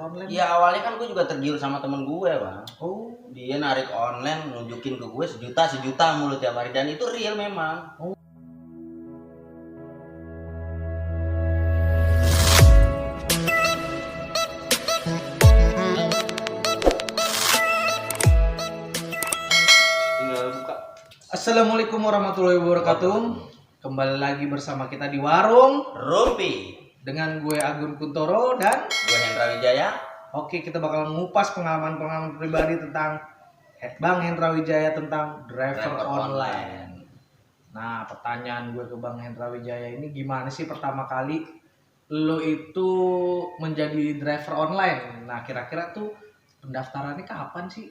online? Ya awalnya kan gue juga tergiur sama temen gue bang. Oh. Dia narik online nunjukin ke gue sejuta mulu tiap hari dan itu real memang. Oh. Tinggal buka. Assalamualaikum warahmatullahi wabarakatuh. Kembali lagi bersama kita di Warung Rumpi dengan gue Agun Kuntoro dan gue Hendra Wijaya. oke, kita bakal ngupas pengalaman pribadi tentang Bang Hendra Wijaya tentang driver online. Nah, pertanyaan gue ke Bang Hendra Wijaya ini, gimana sih pertama kali lo itu menjadi driver online? Nah, kira-kira tuh pendaftarannya kapan sih?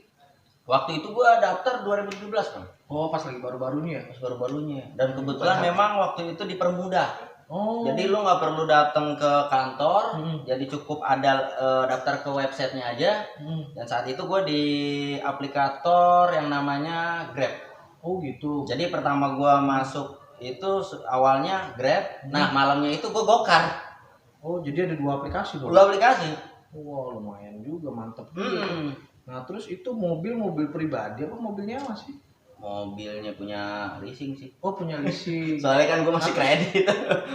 Waktu itu gue daftar 2017 bang. Oh, pas lagi baru-barunya. Pas baru-barunya. Dan kebetulan memang waktu itu dipermudah. Oh. Jadi lu nggak perlu datang ke kantor, jadi cukup ada daftar ke websitenya aja. Dan saat itu gue di aplikator yang namanya Grab. Oh gitu. Jadi pertama gue masuk itu awalnya Grab. Nah malamnya itu gue Gokar. Oh jadi ada dua aplikasi dong? Dua aplikasi. Wah lumayan juga, mantep juga. Nah terus itu mobil pribadi apa mobilnya masih? Mobilnya punya leasing sih. Oh punya leasing. Soalnya kan gue masih kredit.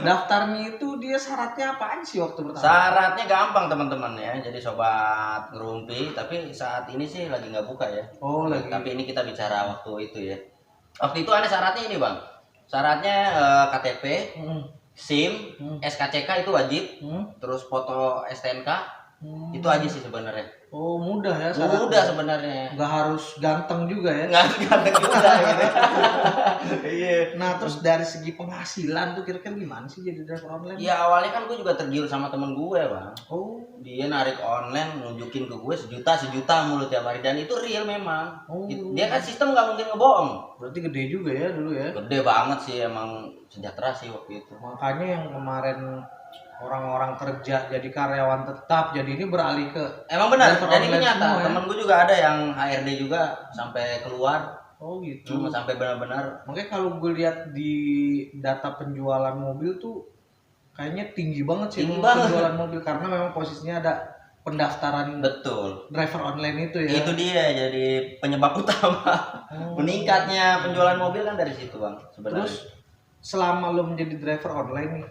Daftarnya itu dia syaratnya apaan sih waktu pertama? Syaratnya gampang teman-teman ya. Jadi sobat ngerumpi, tapi saat ini sih lagi nggak buka ya. Oh lagi. Tapi ini kita bicara waktu itu ya. Waktu itu ada syaratnya ini bang. Syaratnya KTP, SIM, SKCK itu wajib. Terus foto STNK itu aja sih sebenarnya. Oh mudah ya syaratnya. Mudah sebenarnya. Nggak harus ganteng juga ya. Nggak harus ganteng juga gitu. Iya. Nah terus dari segi penghasilan tuh kira-kira gimana sih jadi driver online? Ya awalnya kan gue juga tergiur sama temen gue bang. Oh. Dia narik online nunjukin ke gue sejuta mulu tiap hari dan itu real memang. Oh. Dia kan sistem nggak mungkin ngebohong. Berarti gede juga ya dulu ya? Gede banget sih, emang sejahtera sih waktu itu. Makanya yang kemarin orang-orang kerja jadi karyawan tetap, jadi ini beralih ke emang benar, dan ini nyata. Ya? Temen gue juga ada yang HRD juga sampai keluar. Oh gitu. Sampai benar-benar. Makanya kalau gue lihat di data penjualan mobil tuh kayaknya tinggi banget sih penjualan mobil, karena memang posisinya ada pendaftaran. Betul. Driver online itu ya. Itu dia jadi penyebab utama meningkatnya penjualan mobil kan dari situ bang sebenarnya. Terus selama lo menjadi driver online nih,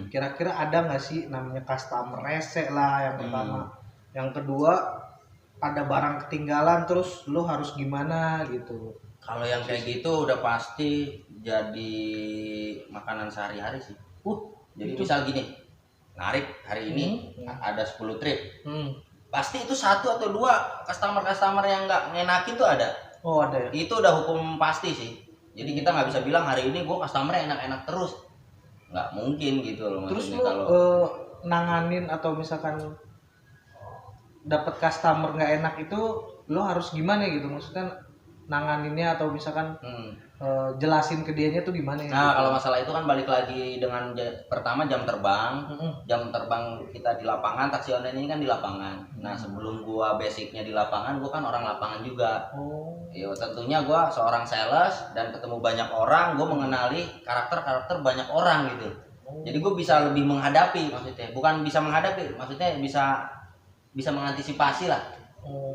kira-kira ada nggak sih namanya customer rese lah yang pertama, yang kedua ada barang ketinggalan terus lo harus gimana gitu? Kalau yang kayak gitu udah pasti jadi makanan sehari-hari sih. Jadi misal gini, narik hari ini ada 10 trip, pasti itu satu atau dua customer yang nggak ngenakin tuh ada. Oh ada ya? Itu udah hukum pasti sih. Jadi kita nggak bisa bilang hari ini gue customer enak-enak terus, nggak mungkin gitu loh. Terus lo kalau nanganin atau misalkan dapat customer nggak enak itu lo harus gimana gitu, maksudnya nanganinnya atau misalkan jelasin ke dianya tuh gimana ya? Nah kalau masalah itu kan balik lagi dengan pertama jam terbang. Jam terbang kita di lapangan, taksi online ini kan di lapangan. Nah sebelum gua basicnya di lapangan, gua kan orang lapangan juga. Ya tentunya gua seorang sales dan ketemu banyak orang, gua mengenali karakter banyak orang gitu. Jadi gua bisa lebih menghadapi, maksudnya bukan bisa menghadapi, maksudnya bisa mengantisipasi lah.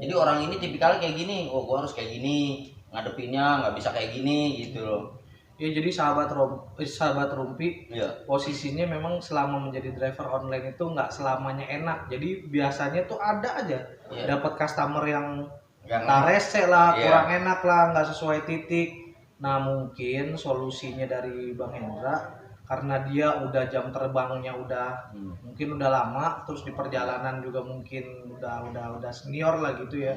Jadi orang ini tipikalnya kayak gini, oh gua harus kayak gini, ngadepinnya nggak bisa kayak gini gitu loh. Ya jadi sahabat rumpi, posisinya memang selama menjadi driver online itu nggak selamanya enak. Jadi biasanya tuh ada aja dapat customer yang rese lah, kurang enak lah, nggak sesuai titik. Nah mungkin solusinya dari Bang Hendra, karena dia udah jam terbangnya mungkin udah lama, terus di perjalanan juga mungkin udah senior lah gitu ya.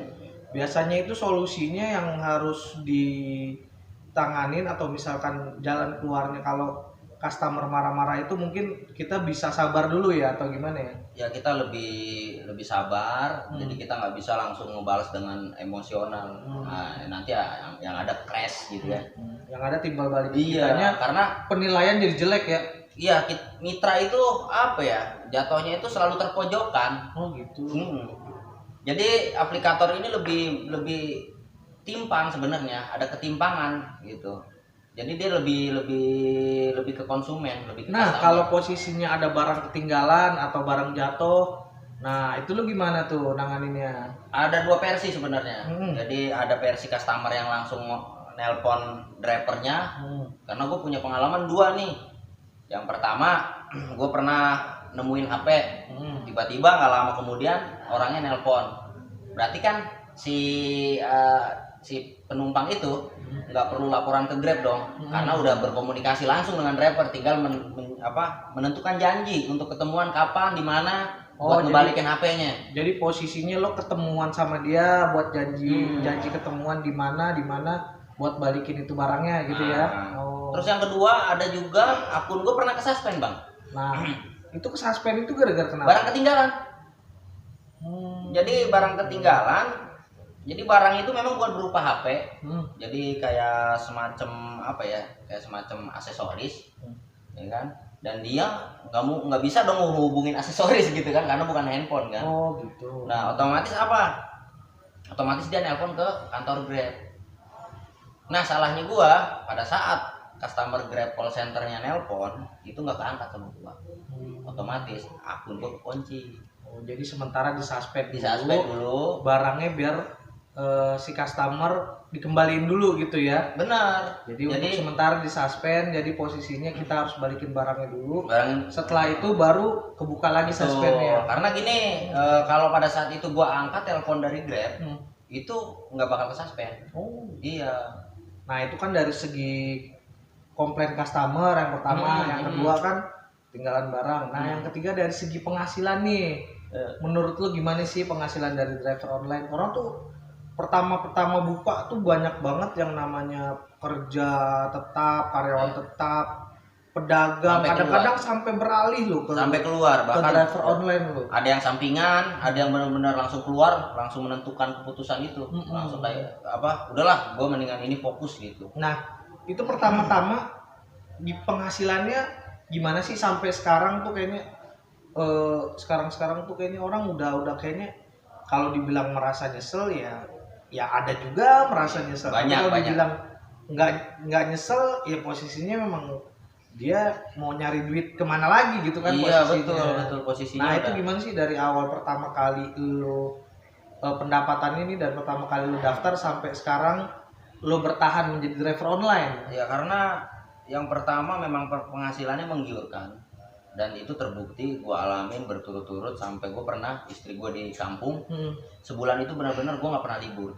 Biasanya itu solusinya yang harus ditanganin atau misalkan jalan keluarnya kalau customer marah-marah itu mungkin kita bisa sabar dulu ya atau gimana ya? Ya kita lebih sabar, jadi kita nggak bisa langsung ngebalas dengan emosional. Nah nanti ya yang ada crash gitu ya. Yang ada timbal balik kitanya, karena penilaian jadi jelek ya. Iya, mitra itu apa ya? Jatuhnya itu selalu terpojokkan. Oh gitu. Jadi aplikator ini lebih timpang sebenarnya, ada ketimpangan gitu. Jadi dia lebih ke konsumen, lebih ke Nah, customer. kalau posisinya ada barang ketinggalan atau barang jatuh, Nah, itu lu gimana tuh nanganinnya? Ada dua versi sebenarnya. Jadi ada versi customer yang langsung nelpon drivernya. Karena gue punya pengalaman dua nih. Yang pertama, gue pernah nemuin HP. Tiba-tiba nggak lama kemudian orangnya nelpon. Berarti kan si penumpang itu nggak perlu laporan ke Grab dong, karena udah berkomunikasi langsung dengan driver, tinggal menentukan janji untuk ketemuan kapan, di mana, buat ngebalikin HP-nya. Jadi posisinya lo ketemuan sama dia buat janji ketemuan di mana buat balikin itu barangnya gitu ya. Terus yang kedua ada juga akun gue pernah kesuspend bang. Nah itu kesuspend itu gara-gara kenapa? Barang ketinggalan. Jadi barang ketinggalan. Jadi barang itu memang bukan berupa HP, jadi kayak semacam apa ya, kayak semacam aksesoris, ya kan? Dan dia nggak bisa dong hubungin aksesoris gitu kan, karena bukan handphone kan. Oh gitu. Nah otomatis apa? Otomatis dia nelpon ke kantor Grab. Nah salahnya gua pada saat customer Grab call centernya nelpon itu nggak keangkat sama gua. Otomatis akun gua kekunci. Oh jadi sementara disuspend dulu, barangnya biar si customer dikembaliin dulu gitu ya. Benar. Jadi untuk sementara disuspend, jadi posisinya kita harus balikin barangnya dulu. Setelah itu baru kebuka lagi suspendnya. Karena gini, kalau pada saat itu gua angkat telepon dari Grab, itu nggak bakal kesuspend. Oh iya. Nah itu kan dari segi komplain customer yang pertama, yang kedua kan tinggalan barang. Nah yang ketiga dari segi penghasilan nih. Menurut lu gimana sih penghasilan dari driver online? Orang tuh pertama buka tuh banyak banget yang namanya kerja tetap, karyawan tetap, pedagang, kadang-kadang sampai beralih loh sampai keluar bahkan ke driver online loh. Ada yang sampingan, ada yang benar-benar langsung keluar, langsung menentukan keputusan itu. Langsung kayak apa? Udahlah, gue mendingan ini fokus gitu. Nah, itu pertama-tama di penghasilannya gimana sih sampai sekarang tuh kayaknya sekarang tuh kayaknya orang udah kayaknya kalau dibilang merasa nyesel ya ada juga merasa nyesel. Kalau dibilang nggak nyesel ya posisinya memang dia mau nyari duit kemana lagi gitu kan. Iya betul posisinya. Nah itu gimana sih dari awal pertama kali lo pendapatan ini dan pertama kali lo daftar sampai sekarang lo bertahan menjadi driver online? Ya karena yang pertama memang penghasilannya menggiurkan. Dan itu terbukti gue alamin berturut-turut sampai gue pernah istri gue di kampung sebulan itu benar-benar gue nggak pernah libur.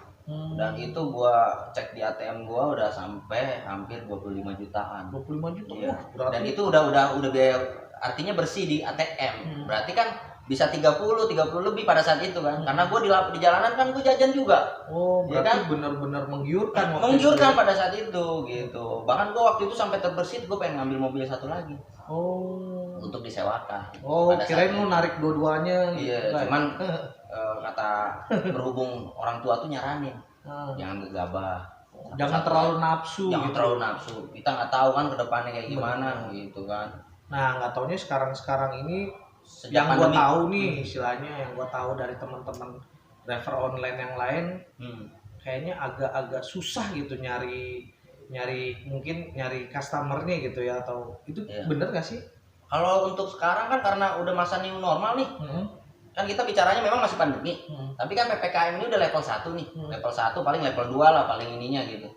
Dan itu gue cek di ATM gue udah sampai hampir 25 jutaan. 25 juta. Iya. Dan itu udah biaya, artinya bersih di ATM. Berarti kan bisa 30 lebih pada saat itu kan. Karena gue di jalanan kan gue jajan juga. Oh, berarti ya kan? benar-benar menggiurkan menggiurkan pada saat itu gitu. Bahkan gue waktu itu sampai terbersit gue pengen ngambil mobil satu lagi. Oh, untuk disewakan. Oh, kirain lu narik dua-duanya. Iya, cuman kata berhubung orang tua tuh nyaranin, jangan gegabah, jangan terlalu nafsu. Jangan gitu. terlalu nafsu. Kita nggak tahu kan kedepannya kayak gimana gitu kan. Nah, nggak taunya sekarang ini yang gua tahu nih istilahnya, yang gua tahu dari teman-teman driver online yang lain, kayaknya agak-agak susah gitu nyari customernya gitu ya, atau itu bener nggak sih? Kalau untuk sekarang kan karena udah masa new normal nih, kan kita bicaranya memang masih pandemi, tapi kan PPKM ini udah level 1 nih, level 1 paling level 2 lah paling ininya gitu.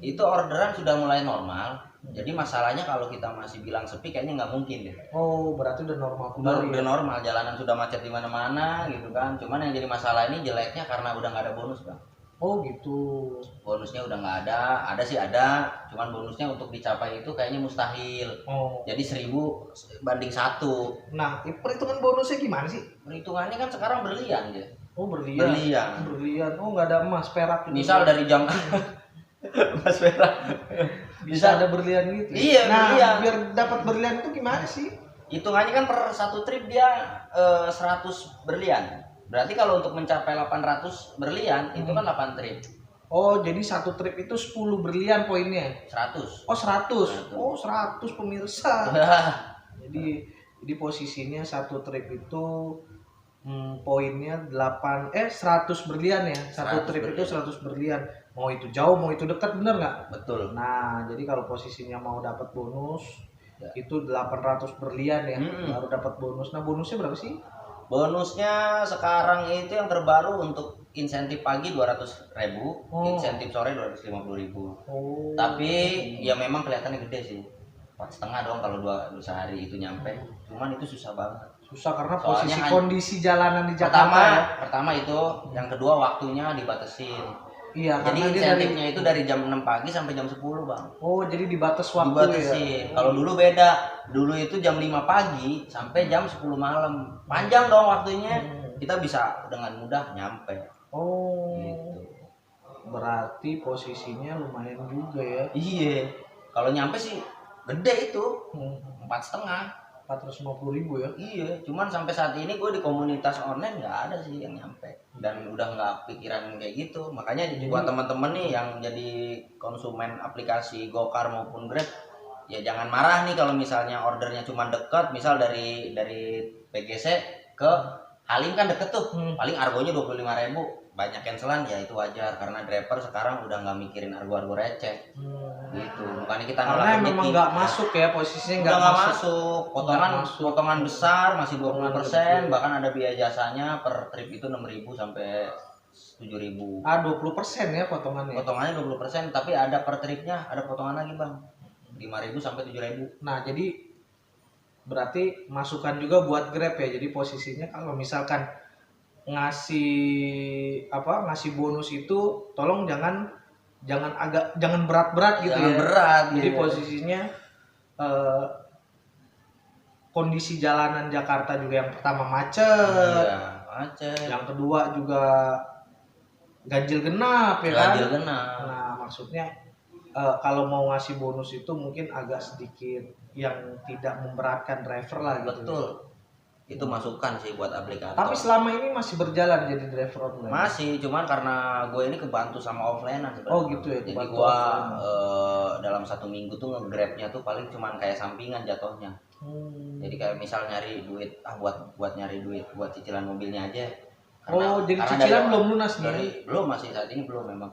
Itu orderan sudah mulai normal, jadi masalahnya kalau kita masih bilang sepi kayaknya nggak mungkin deh. Oh, berarti udah normal kembali. Udah normal, jalanan sudah macet di mana-mana gitu kan. Cuman yang jadi masalah ini jeleknya karena udah nggak ada bonus bang. Oh gitu. Bonusnya udah nggak ada sih ada, cuman bonusnya untuk dicapai itu kayaknya mustahil. Oh. Jadi 1000 banding 1. Nah, perhitungan bonusnya gimana sih? Perhitungannya kan sekarang berlian ya. Oh berlian. Berlian. Oh nggak ada emas perak. Gitu. Misal dari jam emas perak. Bisa ada berlian gitu. Iya. Nah, berlian. Biar dapat berlian itu gimana sih? Hitungannya kan per satu trip dia 100 berlian. Berarti kalau untuk mencapai 800 berlian itu kan 8 trip. Oh, jadi satu trip itu 10 berlian poinnya. 100. Oh, 100. Oh, 100 pemirsa. Jadi posisinya satu trip itu poinnya 100 berlian ya. Satu trip itu 100 berlian. Mau itu jauh, mau itu dekat, bener nggak? Betul. Nah, jadi kalau posisinya mau dapat bonus itu 800 berlian ya, baru dapat bonus. Nah, bonusnya berapa sih? Bonusnya sekarang itu yang terbaru untuk insentif pagi 200.000, insentif sore 250.000. Tapi ya memang kelihatannya gede sih. 4,5 dong kalau dua sehari itu nyampe. Cuman itu susah banget. Susah karena posisi kondisi jalanan di Jakarta. Pertama itu, yang kedua waktunya dibatasin. Iya, jadi insentifnya itu dari jam 6 pagi sampai jam 10, Bang. Oh, jadi dibatas waktu dibatasin. Ya. Kalau dulu beda. Dulu itu jam 5 pagi sampai jam 10 malam. Panjang dong waktunya. Kita bisa dengan mudah nyampe. Oh. Gitu. Berarti posisinya lumayan juga ya. Iya. Kalau nyampe sih gede itu. 4,5. 450.000 ya. Iya, cuman sampai saat ini gue di komunitas online nggak ada sih yang nyampe, dan udah nggak pikiran kayak gitu. Makanya buat teman-teman nih yang jadi konsumen aplikasi Gokar maupun Grab, ya jangan marah nih kalau misalnya ordernya cuma deket, misal dari PGC ke Halim kan deket tuh, paling argonya 25.000, banyak cancelan ya itu wajar karena driver sekarang udah nggak mikirin argo receh. Gitu, bukannya kita nolak rezeki. Memang nggak masuk ya, posisinya nggak masuk. Potongan besar masih 20%, bahkan ada biaya jasanya per trip itu 6.000 sampai 7.000. 20% ya potongannya. Potongannya 20%, tapi ada per tripnya ada potongan lagi, Bang. 5.000 sampai 7.000. Nah, jadi berarti masukan juga buat Grab ya. Jadi posisinya kalau misalkan ngasih bonus itu tolong jangan berat-berat gitu jangan ya. Berat. Jadi posisinya kondisi jalanan Jakarta juga yang pertama macet. Iya, macet. Yang kedua juga ganjil genap ya kan. Ganjil genap. Nah, maksudnya kalau mau ngasih bonus itu mungkin agak sedikit yang tidak memberatkan driver lah gitu. Betul. Itu masukan sih buat aplikator. Tapi selama ini masih berjalan jadi driver online? Masih, cuman karena gue ini kebantu sama offline-an sebenarnya. Oh gitu ya. Jadi gue dalam 1 minggu tuh nge-grabnya tuh paling cuman kayak sampingan jatuhnya. Jadi kayak misal nyari duit, buat nyari duit buat cicilan mobilnya aja. Jadi cicilan belum lunas nih? Belum, masih saat ini belum memang.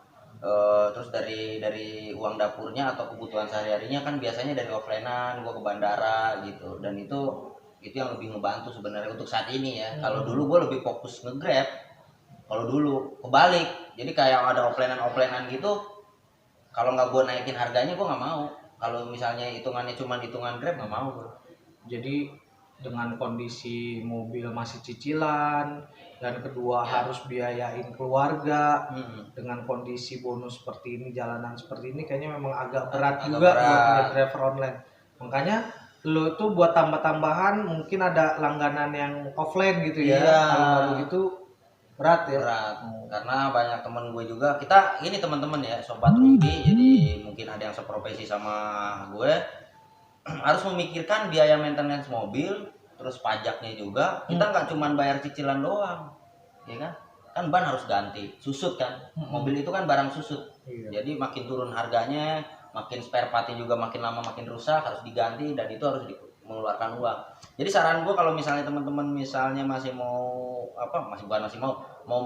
Terus dari uang dapurnya atau kebutuhan sehari-harinya kan biasanya dari offline-an gue ke bandara gitu, dan itu yang lebih ngebantu sebenarnya untuk saat ini ya. Kalau dulu gue lebih fokus nge-grab. Kalau dulu kebalik, jadi kayak ada offline-an gitu, kalau nggak gue naikin harganya gue nggak mau. Kalau misalnya hitungannya cuma hitungan Grab nggak mau gue. Jadi dengan kondisi mobil masih cicilan, dan kedua harus biayain keluarga, dengan kondisi bonus seperti ini, jalanan seperti ini, kayaknya memang agak berat juga buat driver online. Makanya lo tuh buat tambah-tambahan mungkin ada langganan yang offline gitu ya. Kalau baru gitu berat ya. Berat. Karena banyak temen gue juga, kita ini teman-teman ya, sobat Ruby, jadi mungkin ada yang seprofesi sama gue, harus memikirkan biaya maintenance mobil, terus pajaknya juga. Kita nggak cuma bayar cicilan doang, ya kan? Kan ban harus ganti, susut kan. Mobil itu kan barang susut. Jadi makin turun harganya, makin spare partnya juga makin lama makin rusak, harus diganti, dan itu harus mengeluarkan uang. Jadi saran gue kalau misalnya teman-teman misalnya masih mau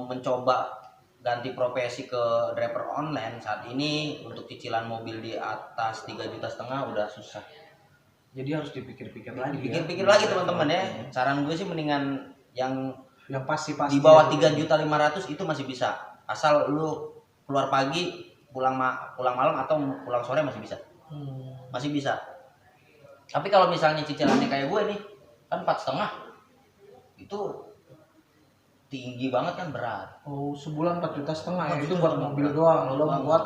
mencoba ganti profesi ke driver online saat ini, untuk cicilan mobil di atas 3,5 juta udah susah. Jadi harus dipikir-pikir lagi. Pikir-pikir lagi teman-teman ya. Saran gue sih mendingan yang pasti di bawah 3.500.000 itu masih bisa. Asal lu keluar pagi, pulang malam atau pulang sore masih bisa. Masih bisa. Tapi kalau misalnya cicilannya kayak gue nih, kan 4,5, itu tinggi banget kan, berat. Oh, sebulan 4,5 juta ya. Itu buat mobil doang, belum buat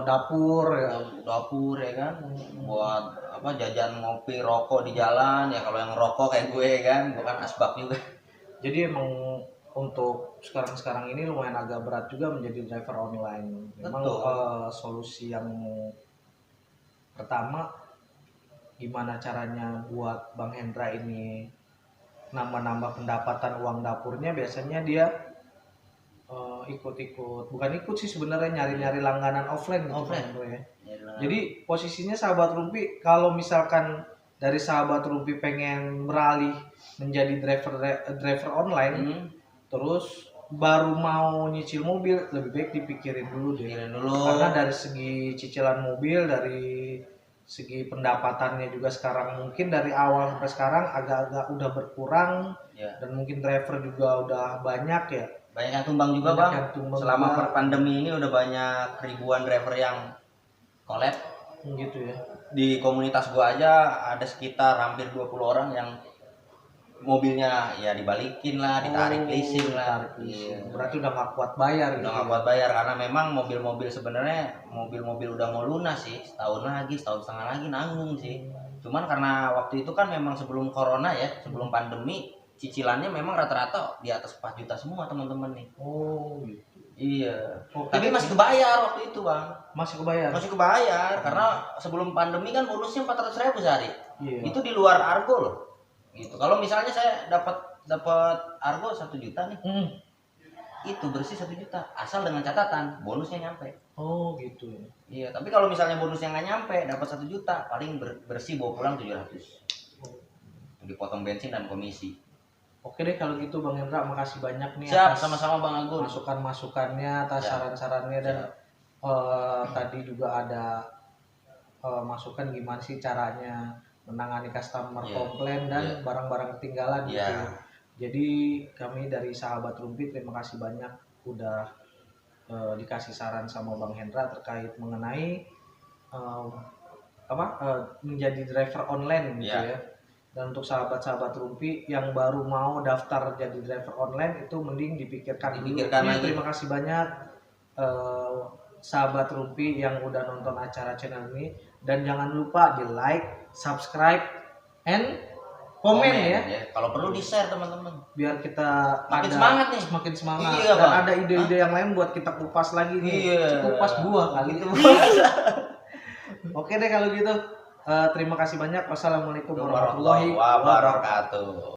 dapur ya. Dapur ya kan. Buat jajan ngopi, rokok di jalan ya. Kalau yang rokok kayak gue kan, gue kan asbak juga. Jadi emang untuk sekarang ini lumayan agak berat juga menjadi driver online. Memang solusi yang pertama, gimana caranya buat Bang Hendra ini nambah-nambah pendapatan uang dapurnya. Biasanya dia bukan ikut sih sebenarnya, nyari-nyari langganan offline gitu ya. Jadi posisinya sahabat Rumpi, kalau misalkan dari sahabat Rumpi pengen beralih menjadi driver online, terus baru mau nyicil mobil, lebih baik dipikirin dulu deh. Karena dari segi cicilan mobil, dari segi pendapatannya juga sekarang mungkin dari awal sampai sekarang agak-agak udah berkurang dan mungkin driver juga udah banyak ya. Banyak yang tumbang juga bang. Selama pandemi ini udah banyak ribuan driver yang collab gitu ya. Di komunitas gua aja ada sekitar hampir 20 orang yang mobilnya ya dibalikin lah, ditarik leasing lah. Berarti udah nggak kuat bayar. Udah nggak kuat bayar karena memang mobil-mobil sebenarnya mobil-mobil udah mau lunas sih, setahun setengah lagi nanggung sih. Cuman karena waktu itu kan memang sebelum corona ya, sebelum pandemi, cicilannya memang rata-rata di atas 4 juta semua teman-teman nih. Oh gitu. Iya. Tapi masih kebayar waktu itu bang. Masih kebayar. Masih kebayar karena sebelum pandemi kan bonusnya 400.000 sehari. Itu di luar argo loh. Gitu. Kalau misalnya saya dapat argo 1 juta nih, itu bersih 1 juta, asal dengan catatan bonusnya nyampe. Oh gitu ya. Iya, tapi kalau misalnya bonusnya nggak nyampe, dapat 1 juta, paling bersih bawa pulang 700. Dipotong bensin dan komisi. Oke deh kalau gitu Bang Hendra, makasih banyak nih. Siap, sama-sama Bang Agun. Masukan-masukannya, atas saran-sarannya dan tadi juga ada masukan gimana sih caranya menangani customer komplain dan barang-barang ketinggalan gitu. Jadi kami dari Sahabat Rumpi terima kasih banyak udah dikasih saran sama Bang Hendra terkait mengenai menjadi driver online gitu ya. Dan untuk sahabat-sahabat Rumpi yang baru mau daftar jadi driver online itu mending dipikirkan dulu. Terima kasih banyak sahabat Rumpi yang udah nonton acara channel ini, dan jangan lupa di like, subscribe, and komen ya. Kalau perlu di share teman-teman. Biar kita makin semangat nih. Makin semangat. Iya, dan ada ide-ide yang lain buat kita kupas lagi nih. Kupas buah kali itu. Oke deh kalau gitu. Terima kasih banyak. Wassalamualaikum warahmatullahi wabarakatuh.